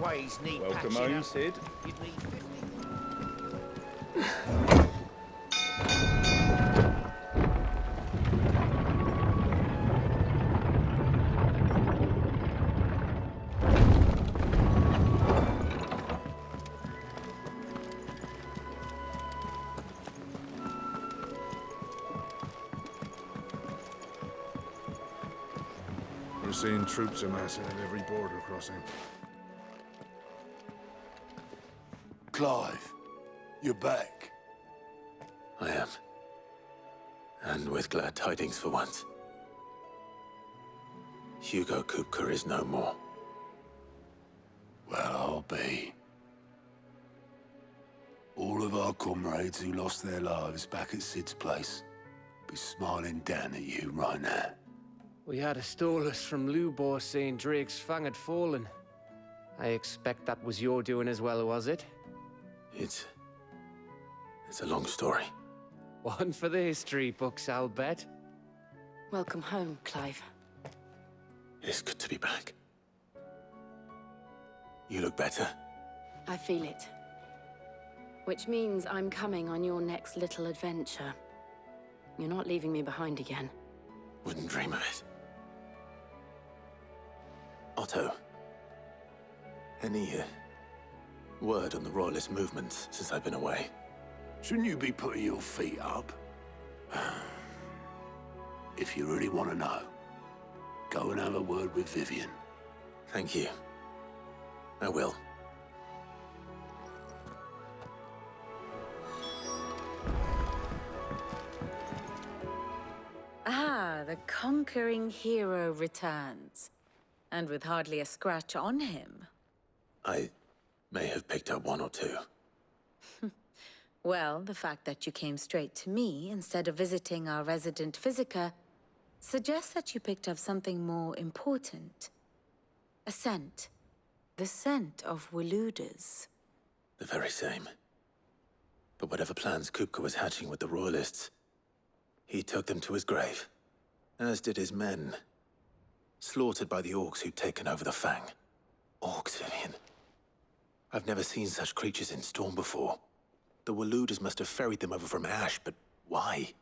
Ways need Welcome patching home, up. Sid. You'd need 50. We're seeing troops amassing at every border crossing. Clive, you're back. I am. And with glad tidings for once. Hugo Kupka is no more. Well, I'll be. All of our comrades who lost their lives back at Sid's place be smiling down at you right now. We had a stolus from Lubor saying Drake's fang had fallen. I expect that was your doing as well, was it? It's a long story. One for the history books, I'll bet. Welcome home, Clive. It's good to be back. You look better. I feel it. Which means I'm coming on your next little adventure. You're not leaving me behind again. Wouldn't dream of it. Otto, any word on the Royalist movement since I've been away? Shouldn't you be putting your feet up? If you really want to know, go and have a word with Vivian. Thank you. I will. Ah, the conquering hero returns. And with hardly a scratch on him. I may have picked up one or two. Well, the fact that you came straight to me instead of visiting our resident physiker suggests that you picked up something more important. A scent. The scent of Waludas. The very same. But whatever plans Kupka was hatching with the Royalists, he took them to his grave. As did his men. Slaughtered by the orcs who'd taken over the Fang. Orcs, Vivian. I've never seen such creatures in Storm before. The Waludas must have ferried them over from Ash, but why?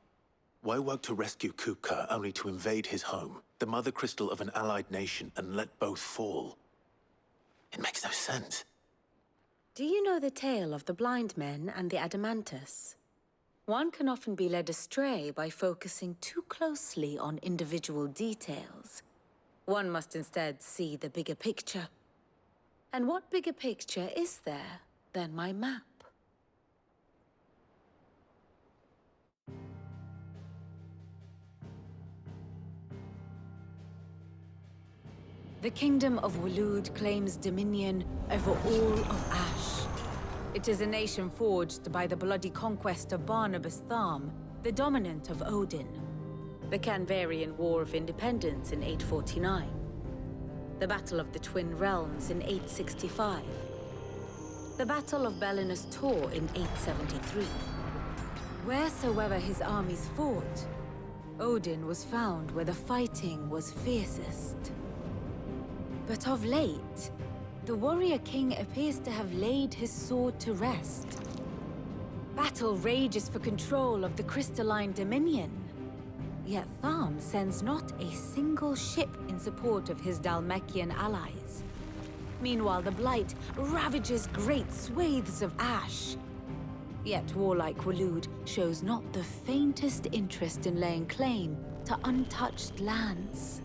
Why work to rescue Kupka only to invade his home, the mother crystal of an allied nation, and let both fall? It makes no sense. Do you know the tale of the blind men and the Adamantus? One can often be led astray by focusing too closely on individual details. One must instead see the bigger picture. And what bigger picture is there than my map? The Kingdom of Waloed claims dominion over all of Ash. It is a nation forged by the bloody conquest of Barnabas Tharm, the dominant of Odin. The Canvarian War of Independence in 849. The Battle of the Twin Realms in 865. The Battle of Belinus Tor in 873. Wheresoever his armies fought, Odin was found where the fighting was fiercest. But of late, the warrior king appears to have laid his sword to rest. Battle rages for control of the crystalline dominion. Yet Tharm sends not a single ship in support of his Dhalmekian allies. Meanwhile, the Blight ravages great swathes of Ash. Yet warlike Waloed shows not the faintest interest in laying claim to untouched lands.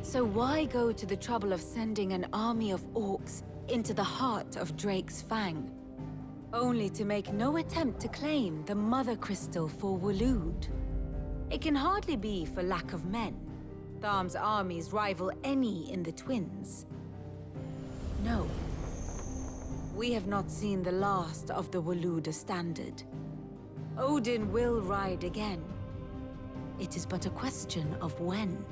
So why go to the trouble of sending an army of orcs into the heart of Drake's Fang, only to make no attempt to claim the Mother Crystal for Waloed? It can hardly be for lack of men. Tharm's armies rival any in the Twins. No. We have not seen the last of the Waluda standard. Odin will ride again. It is but a question of when.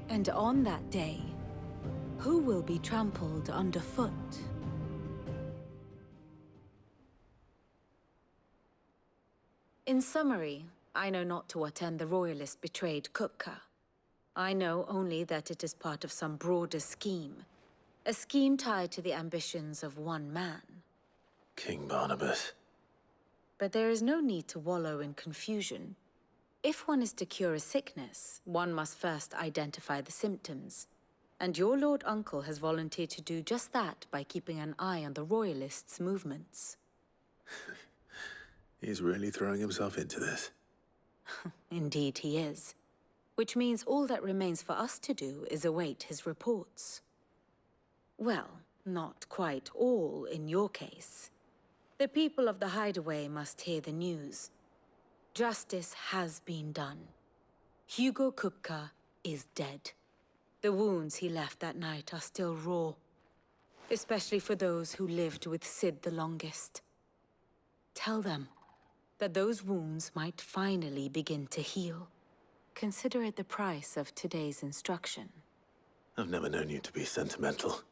And on that day, who will be trampled underfoot? In summary, I know not to what end the Royalists betrayed Kupka. I know only that it is part of some broader scheme. A scheme tied to the ambitions of one man. King Barnabas. But there is no need to wallow in confusion. If one is to cure a sickness, one must first identify the symptoms. And your Lord Uncle has volunteered to do just that by keeping an eye on the Royalists' movements. He's really throwing himself into this. Indeed he is. Which means all that remains for us to do is await his reports. Well, not quite all in your case. The people of the Hideaway must hear the news. Justice has been done. Hugo Kupka is dead. The wounds he left that night are still raw, especially for those who lived with Sid the longest. Tell them that those wounds might finally begin to heal. Consider it the price of today's instruction. I've never known you to be sentimental.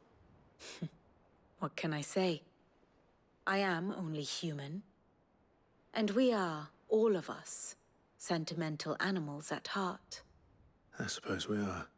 What can I say? I am only human. And we are, all of us, sentimental animals at heart. I suppose we are.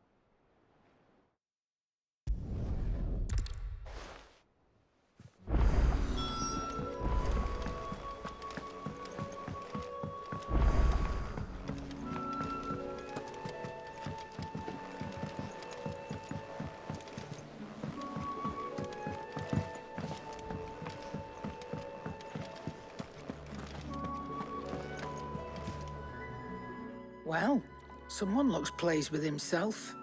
Well, someone looks pleased with himself.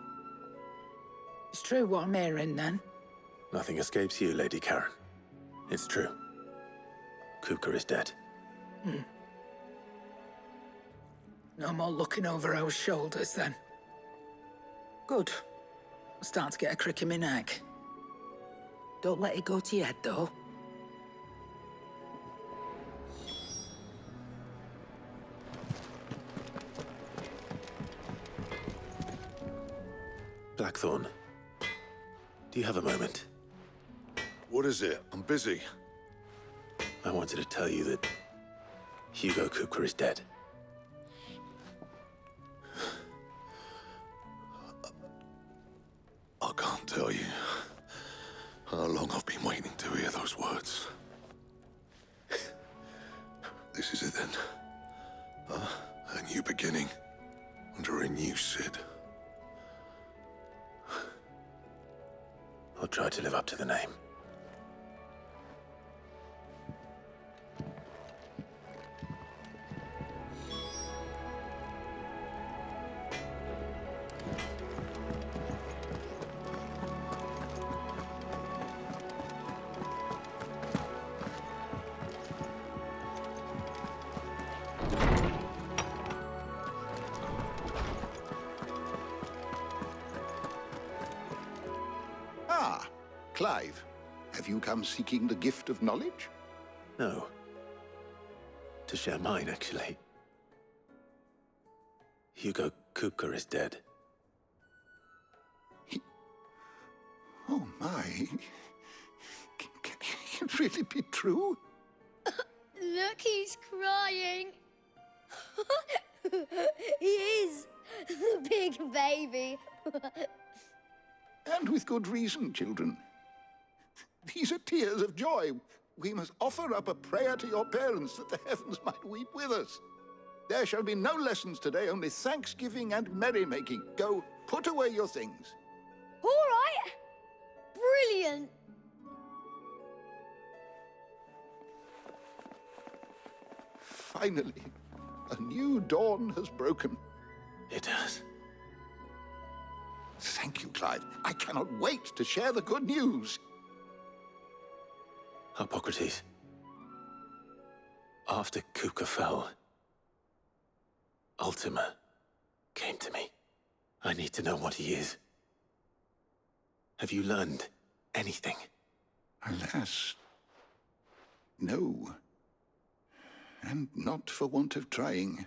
It's true what I'm hearing, then. Nothing escapes you, Lady Karen. It's true. Kupka is dead. No more looking over our shoulders, then. Good. I'm starting to get a crick in my neck. Don't let it go to your head, though. Blackthorn, do you have a moment? What is it? I'm busy. I wanted to tell you that Hugo Kupka is dead. I can't tell you how long I've been waiting to hear those words. This is it then. A new beginning under a new Sid. I'll try to live up to the name. Ah, Clive. Have you come seeking the gift of knowledge? No. To share mine, actually. Hugo Kupka is dead. Oh, my. Can it really be true? Look, he's crying. He is. The big baby. And with good reason, children. These are tears of joy. We must offer up a prayer to your parents that the heavens might weep with us. There shall be no lessons today, only thanksgiving and merrymaking. Go, put away your things. All right. Brilliant. Finally, a new dawn has broken. It has. Thank you, Clive. I cannot wait to share the good news. Hippocrates. After Kupka fell, Ultima came to me. I need to know what he is. Have you learned anything? Alas, no. And not for want of trying.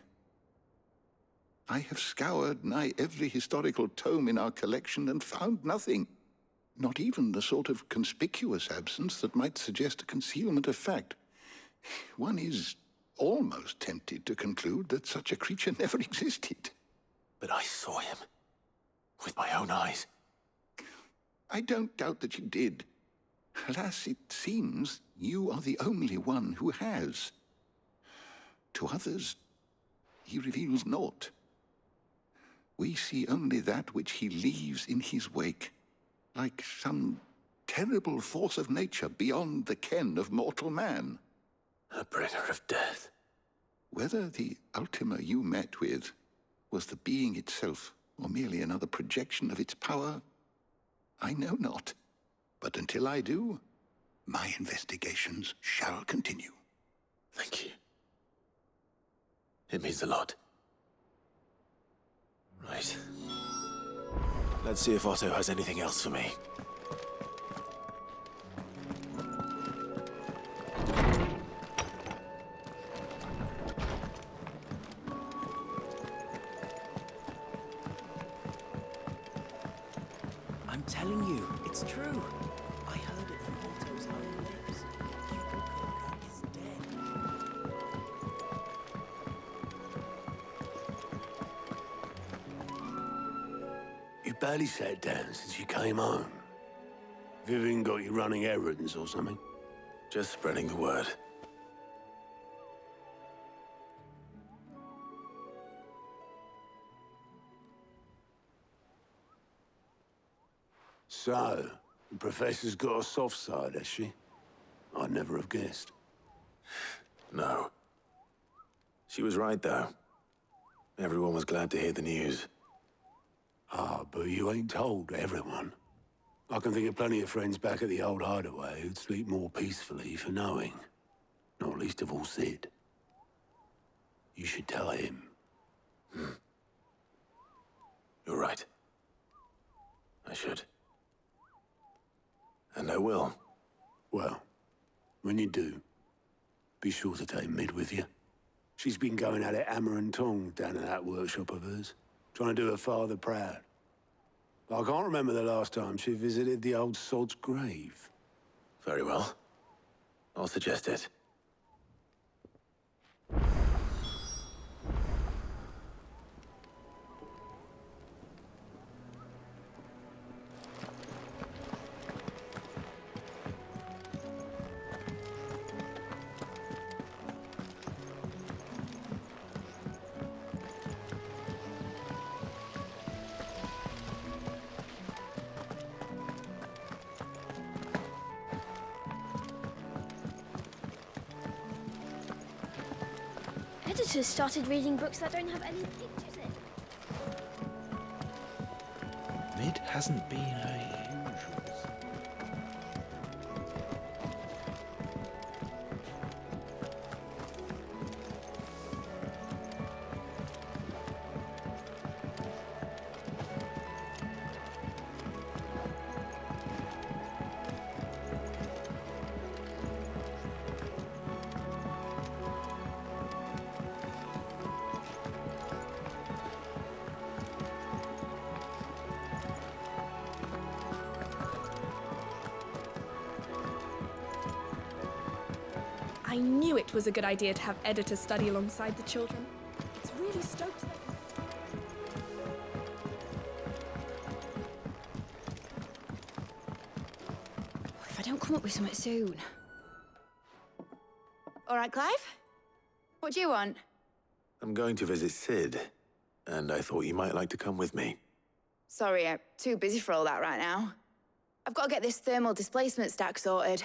I have scoured nigh every historical tome in our collection and found nothing. Not even the sort of conspicuous absence that might suggest a concealment of fact. One is almost tempted to conclude that such a creature never existed. But I saw him. With my own eyes. I don't doubt that you did. Alas, it seems you are the only one who has. To others, he reveals naught. We see only that which he leaves in his wake, like some terrible force of nature beyond the ken of mortal man. A bringer of death. Whether the Ultima you met with was the being itself, or merely another projection of its power, I know not. But until I do, my investigations shall continue. Thank you. It means a lot. Right. Let's see if Otto has anything else for me. I'm telling you, it's true. I heard it from Otto's own lips. Hugo Coca is dead. You barely sat down since you came home. Vivian got you running errands or something? Just spreading the word. So, the Professor's got a soft side, has she? I'd never have guessed. No. She was right, though. Everyone was glad to hear the news. Ah, but you ain't told everyone. I can think of plenty of friends back at the old hideaway who'd sleep more peacefully for knowing. Not least of all Sid. You should tell him. You're right. I should. And I will. Well, when you do, be sure to take Mid with you. She's been going at it hammer and tong down in that workshop of hers, trying to do her father proud. I can't remember the last time she visited the old sod's grave. Very well. I'll suggest it. Editors started reading books that don't have any pictures in. Mid hasn't been her usuals. I knew it was a good idea to have editors study alongside the children. It's really stoked they can... If I don't come up with something soon. All right, Clive? What do you want? I'm going to visit Sid, and I thought you might like to come with me. Sorry, I'm too busy for all that right now. I've got to get this thermal displacement stack sorted.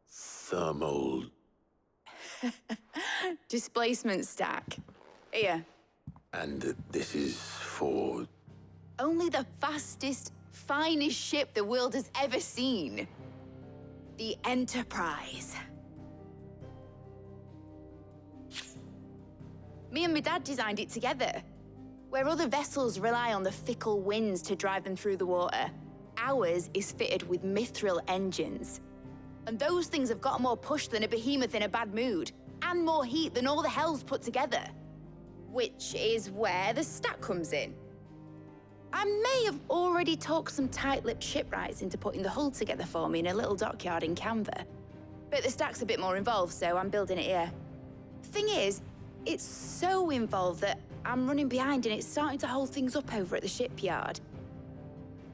Thermal... Displacement stack. Here. And this is for... Only the fastest, finest ship the world has ever seen. The Enterprise. Me and my dad designed it together. Where other vessels rely on the fickle winds to drive them through the water, ours is fitted with mithril engines. And those things have got more push than a behemoth in a bad mood, and more heat than all the hells put together. Which is where the stack comes in. I may have already talked some tight-lipped shipwrights into putting the hull together for me in a little dockyard in Canva. But the stack's a bit more involved, so I'm building it here. Thing is, it's so involved that I'm running behind and it's starting to hold things up over at the shipyard.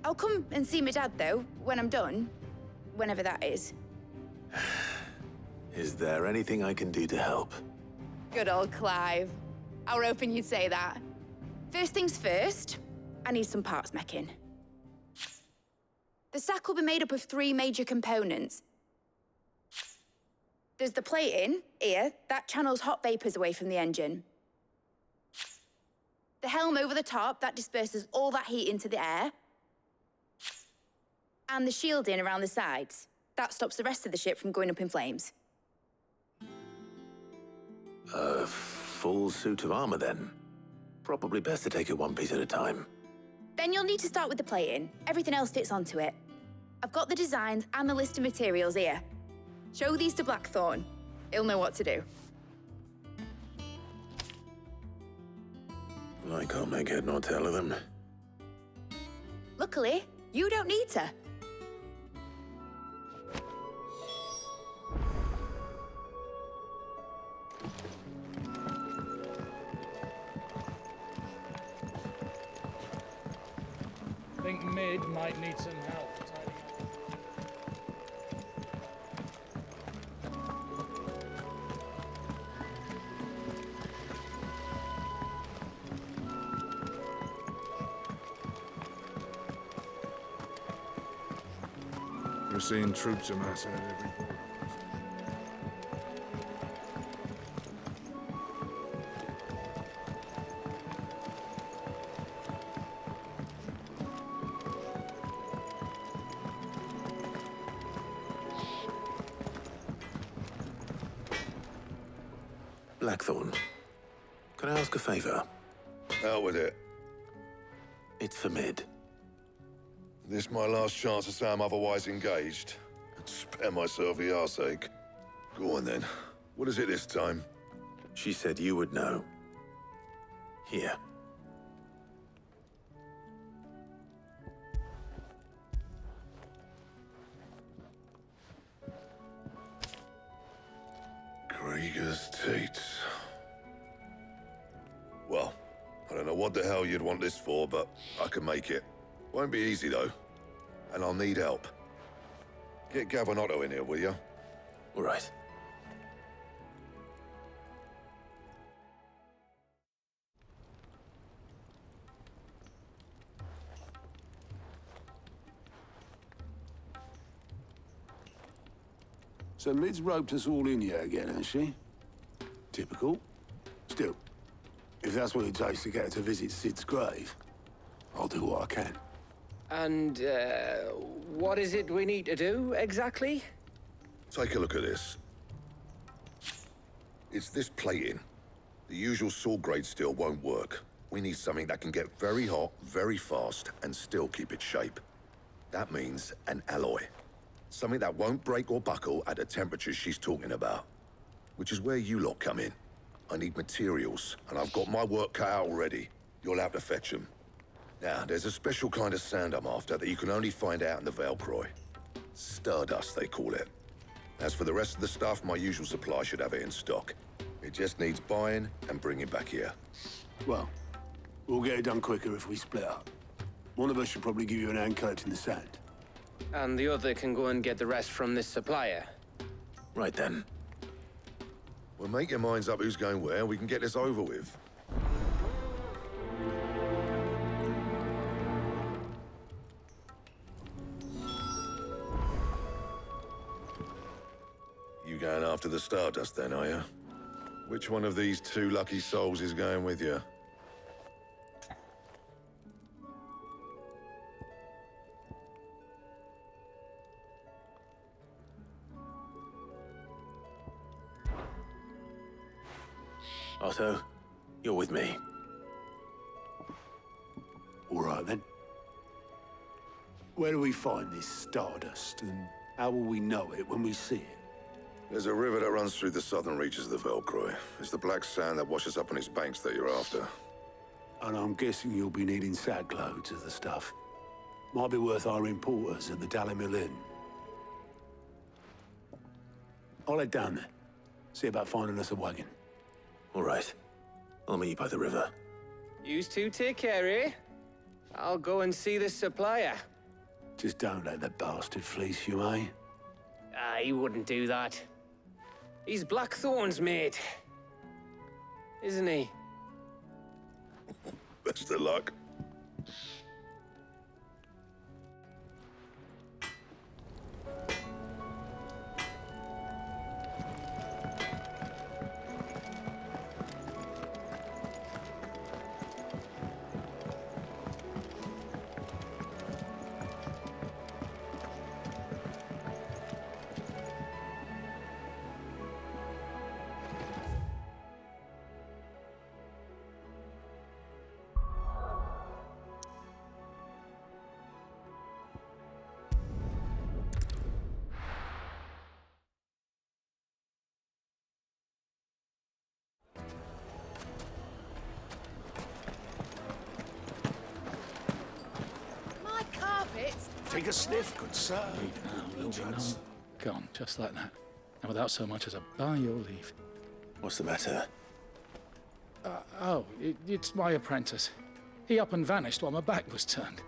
I'll come and see my dad, though, when I'm done. Whenever that is. Is there anything I can do to help? Good old Clive. I were hoping you'd say that. First things first, I need some parts making. The stack will be made up of 3 major components. There's the plating, here, that channels hot vapors away from the engine. The helm over the top, that disperses all that heat into the air. And the shielding around the sides. That stops the rest of the ship from going up in flames. A full suit of armor, then? Probably best to take it one piece at a time. Then you'll need to start with the plating. Everything else fits onto it. I've got the designs and the list of materials here. Show these to Blackthorn. He'll know what to do. I can't make head nor tail of them. Luckily, you don't need to. I think Mid might need some help tidying up. You're seeing troops amassing at every border. Blackthorn, can I ask a favor? Out with it. It's for Mid. This my last chance to say I'm otherwise engaged. Spare myself the arseache. Go on then. What is it this time? She said you would know. Here. Krieger's Teats. Well, I don't know what the hell you'd want this for, but I can make it. Won't be easy, though. And I'll need help. Get Gavin-Otto in here, will you? All right. So Mid's roped us all in here again, has she? Typical. Still, if that's what it takes to get her to visit Sid's grave, I'll do what I can. And, what is it we need to do, exactly? Take a look at this. It's this plating. The usual sword-grade steel won't work. We need something that can get very hot, very fast, and still keep its shape. That means an alloy. Something that won't break or buckle at the temperatures she's talking about. Which is where you lot come in. I need materials, and I've got my work cut out already. You'll have to fetch them. Now, there's a special kind of sand I'm after that you can only find out in the Velcroy. Stardust, they call it. As for the rest of the stuff, my usual supply should have it in stock. It just needs buying and bringing back here. Well, we'll get it done quicker if we split up. One of us should probably give you an hand collecting the sand. And the other can go and get the rest from this supplier. Right then. Well, make your minds up who's going where, and we can get this over with. You going after the Stardust then, are you? Which one of these 2 lucky souls is going with you? Otto, you're with me. All right, then. Where do we find this Stardust, and how will we know it when we see it? There's a river that runs through the southern reaches of the Velcroy. It's the black sand that washes up on its banks that you're after. And I'm guessing you'll be needing sack loads of the stuff. Might be worth our importers at the Dalimil Inn. I'll head down there. See about finding us a wagon. All right. I'll meet you by the river. Yous two take care, eh? I'll go and see this supplier. Just don't let the bastard fleece you, eh? Ah, he wouldn't do that. He's Blackthorn's mate. Isn't he? Best of luck. Take a sniff, good sir. Leave now, there'll be none. Gone, just like that. And without so much as a by your leave. What's the matter? It's my apprentice. He up and vanished while my back was turned.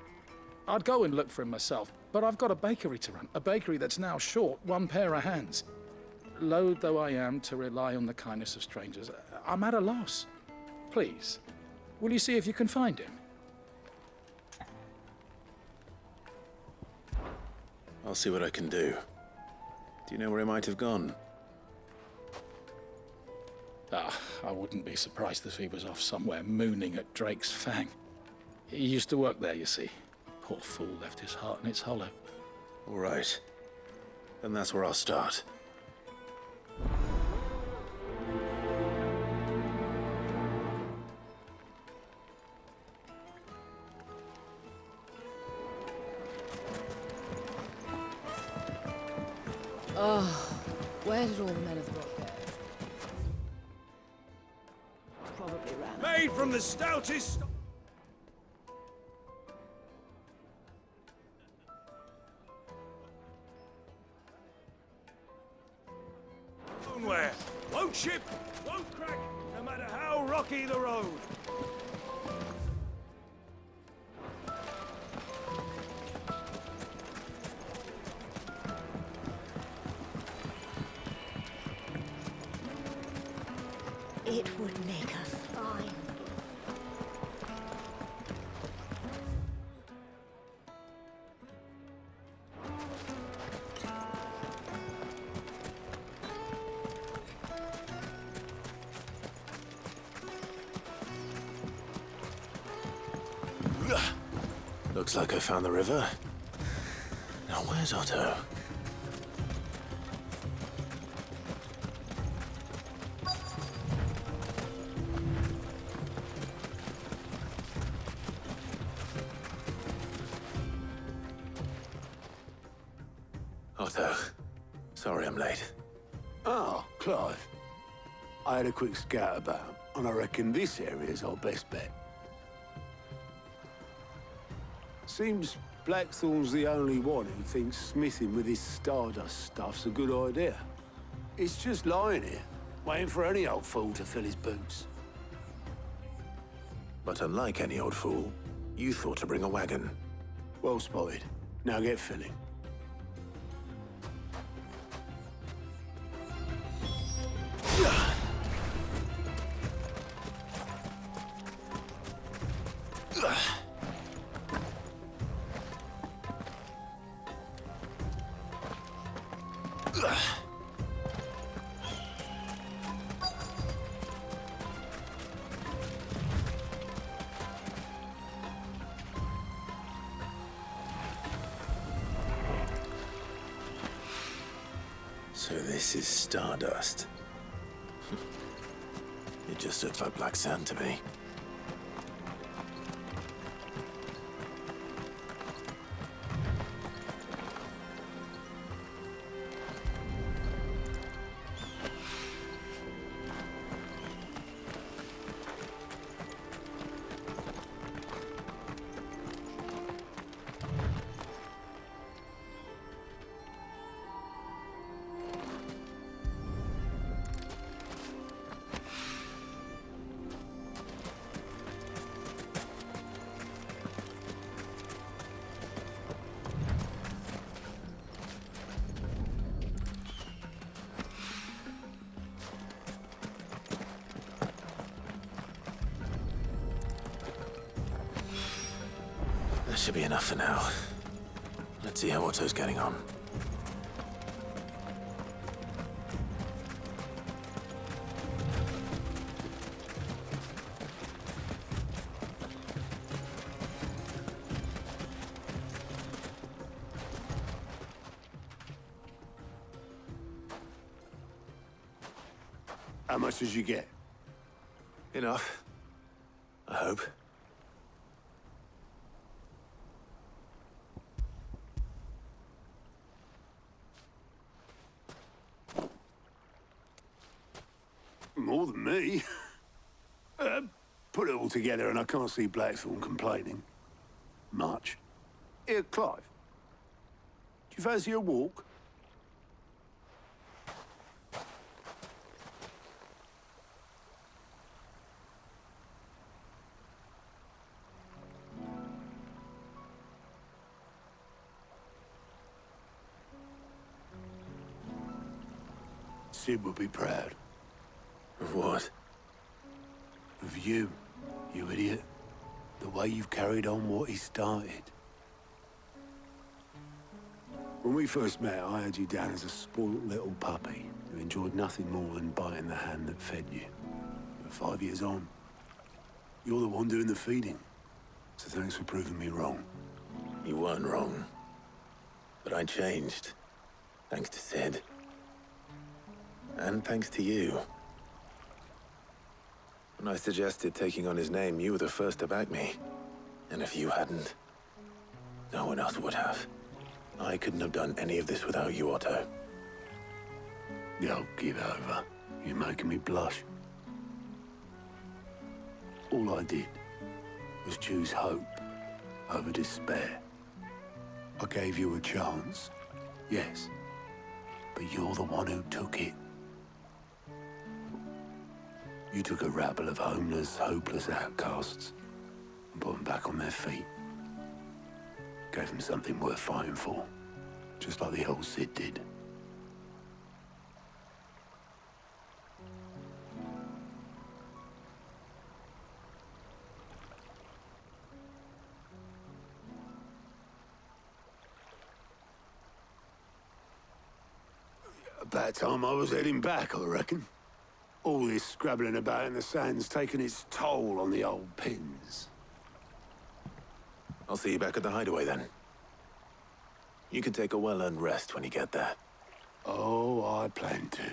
I'd go and look for him myself, but I've got a bakery to run. A bakery that's now short one pair of hands. Loath though I am to rely on the kindness of strangers, I'm at a loss. Please, will you see if you can find him? I'll see what I can do. Do you know where he might have gone? I wouldn't be surprised if he was off somewhere mooning at Drake's Fang. He used to work there, you see. Poor fool left his heart in its hollow. All right. Then that's where I'll start. Oh, where did all the men have got there? Probably ran. Made from the stoutest... Stoneware. Won't ship, won't crack, no matter how rocky the road. It would make us fine. Looks like I found the river. Now where's Otto? Otto, sorry I'm late. Oh, Clive. I had a quick scout about, and I reckon this area's our best bet. Seems Blackthorn's the only one who thinks smithing with his Stardust stuff's a good idea. It's just lying here, waiting for any old fool to fill his boots. But unlike any old fool, you thought to bring a wagon. Well spotted. Now get filling. So this is Stardust. It just looks like black sand to me. should be enough for now. Let's see how Otto's getting on. How much did you get? Enough. I hope. More than me. Put it all together and I can't see Blackthorn complaining. Much. Here, Clive. Do you fancy a walk? Sid would be proud. Of what? Of you, you idiot. The way you've carried on what he started. When we first met, I had you down as a spoilt little puppy who enjoyed nothing more than biting the hand that fed you. But 5 years on, you're the one doing the feeding. So thanks for proving me wrong. You weren't wrong. But I changed. Thanks to Sid. And thanks to you. When I suggested taking on his name, you were the first to back me. And if you hadn't, no one else would have. I couldn't have done any of this without you, Otto. Yo, give over. You're making me blush. All I did was choose hope over despair. I gave you a chance, yes, but you're the one who took it. You took a rabble of homeless, hopeless outcasts and put them back on their feet. Gave them something worth fighting for, just like the old Sid did. About time I was heading back, I reckon. All this scrabbling about in the sand's taken its toll on the old pins. I'll see you back at the hideaway then. You can take a well-earned rest when you get there. Oh, I plan to.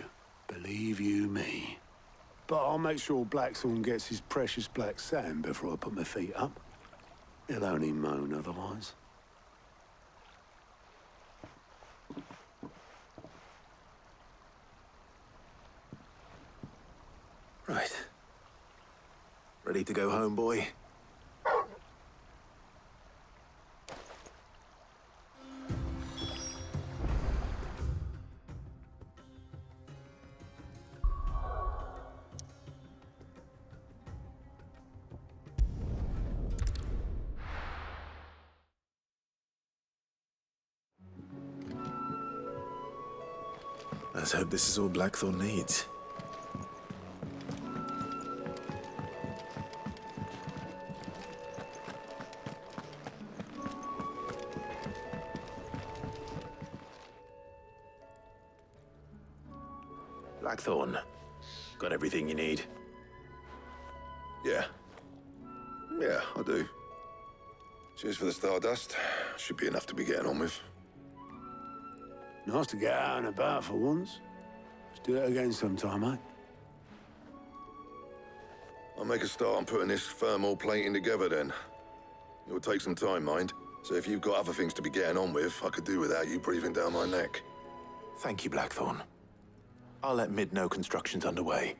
Believe you me. But I'll make sure Blackthorn gets his precious black sand before I put my feet up. He'll only moan otherwise. Right. Ready to go home, boy? Let's hope this is all Blackthorn needs. Blackthorn, got everything you need? Yeah. Yeah, I do. Cheers for the stardust. Should be enough to be getting on with. Nice to get out and about for once. Let's do it again sometime, eh? I'll make a start on putting this thermal plating together then. It will take some time, mind. So if you've got other things to be getting on with, I could do without you breathing down my neck. Thank you, Blackthorn. I'll let Mid know construction's underway.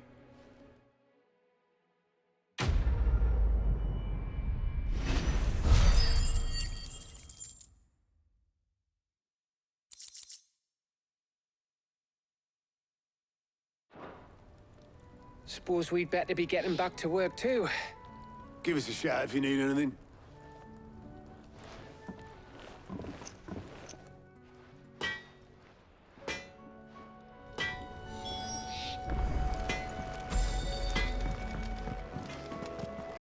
Suppose we'd better be getting back to work too. Give us a shout if you need anything.